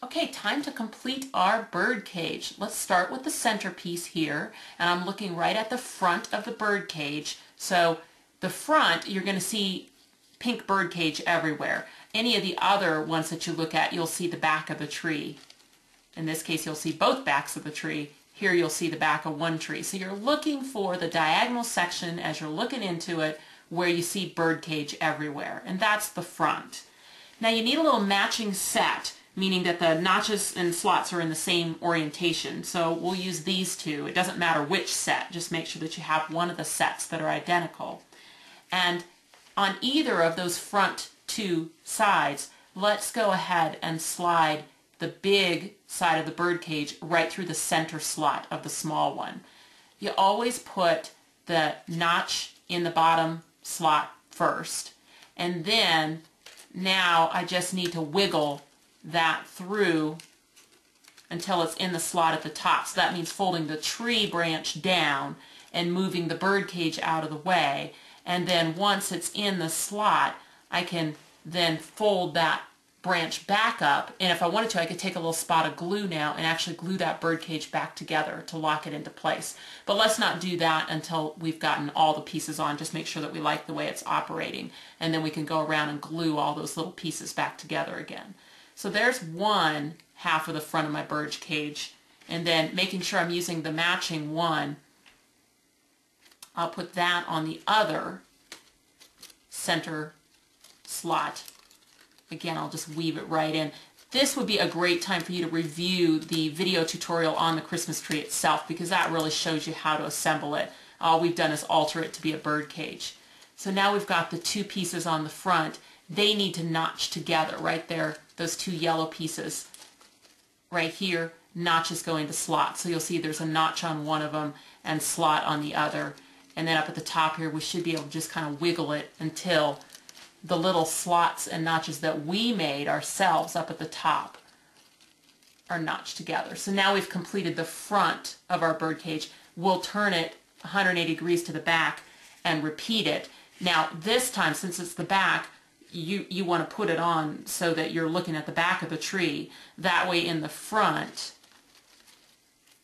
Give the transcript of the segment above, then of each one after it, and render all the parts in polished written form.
Okay, time to complete our bird cage. Let's start with the centerpiece here, and I'm looking right at the front of the bird cage. So the front, you're going to see pink bird cage everywhere. Any of the other ones that you look at, you'll see the back of the tree. In this case, you'll see both backs of the tree. Here you'll see the back of one tree. So you're looking for the diagonal section as you're looking into it where you see bird cage everywhere, and that's the front. Now you need a little matching set, meaning that the notches and slots are in the same orientation. So we'll use these two. It doesn't matter which set, just make sure that you have one of the sets that are identical. And on either of those front two sides, let's go ahead and slide the big side of the bird cage right through the center slot of the small one. You always put the notch in the bottom slot first, and then now I just need to wiggle that through until it's in the slot at the top. So that means folding the tree branch down and moving the bird cage out of the way, and then once it's in the slot I can then fold that branch back up, and if I wanted to I could take a little spot of glue now and actually glue that bird cage back together to lock it into place. But let's not do that until we've gotten all the pieces on. Just make sure that we like the way it's operating, and then we can go around and glue all those little pieces back together again. So there's one half of the front of my bird cage, and then making sure I'm using the matching one, I'll put that on the other center slot. Again, I'll just weave it right in. This would be a great time for you to review the video tutorial on the Christmas tree itself, because that really shows you how to assemble it. All we've done is alter it to be a bird cage. So now we've got the two pieces on the front. They need to notch together right there. Those two yellow pieces right here, notches go into slots. So you'll see there's a notch on one of them and slot on the other. And then up at the top here, we should be able to just kind of wiggle it until the little slots and notches that we made ourselves up at the top are notched together. So now we've completed the front of our bird cage. We'll turn it 180 degrees to the back and repeat it. Now this time, since it's the back, you want to put it on so that you're looking at the back of the tree. That way in the front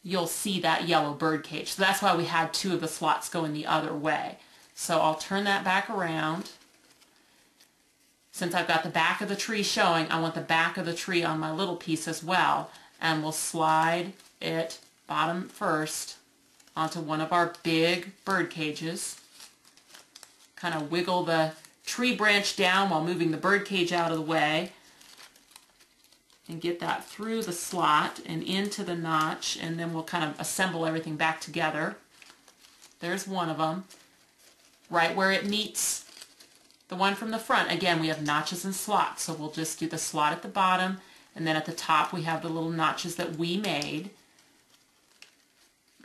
you'll see that yellow bird cage. So that's why we had two of the slots going the other way. So I'll turn that back around. Since I've got the back of the tree showing, I want the back of the tree on my little piece as well, and we'll slide it bottom first onto one of our big bird cages. Kind of wiggle the tree branch down while moving the bird cage out of the way, and get that through the slot and into the notch, and then we'll kind of assemble everything back together. There's one of them. Right where it meets the one from the front, again, we have notches and slots, so we'll just do the slot at the bottom, and then at the top we have the little notches that we made.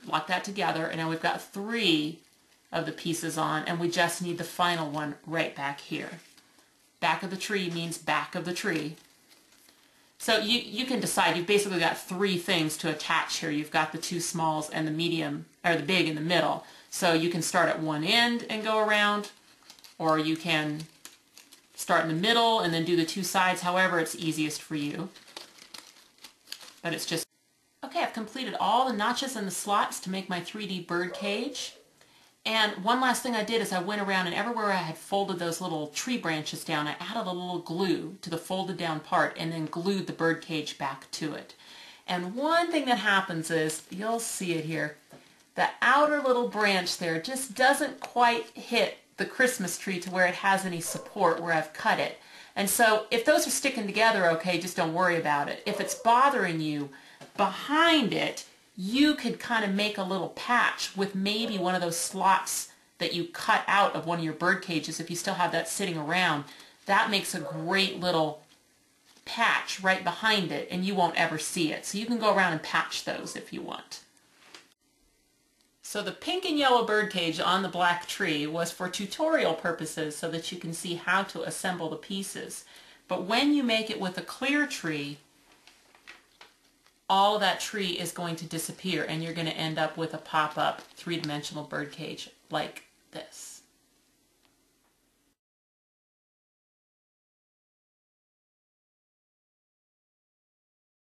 Lock that together, and now we've got three of the pieces on, and we just need the final one right back here. Back of the tree means back of the tree. So you can decide. You've basically got three things to attach here. You've got the two smalls and the medium, or the big in the middle. So you can start at one end and go around, or you can start in the middle and then do the two sides, however it's easiest for you. But it's just... Okay, I've completed all the notches and the slots to make my 3D bird cage. And one last thing I did is I went around, and everywhere I had folded those little tree branches down, I added a little glue to the folded down part and then glued the bird cage back to it. And one thing that happens is, you'll see it here, the outer little branch there just doesn't quite hit the Christmas tree to where it has any support where I've cut it. And so if those are sticking together okay, just don't worry about it. If it's bothering you, behind it, you could kind of make a little patch with maybe one of those slots that you cut out of one of your bird cages. If you still have that sitting around, that makes a great little patch right behind it, and you won't ever see it. So you can go around and patch those if you want. So the pink and yellow bird cage on the black tree was for tutorial purposes so that you can see how to assemble the pieces. But when you make it with a clear tree, all of that tree is going to disappear, and you're going to end up with a pop-up three-dimensional bird cage like this.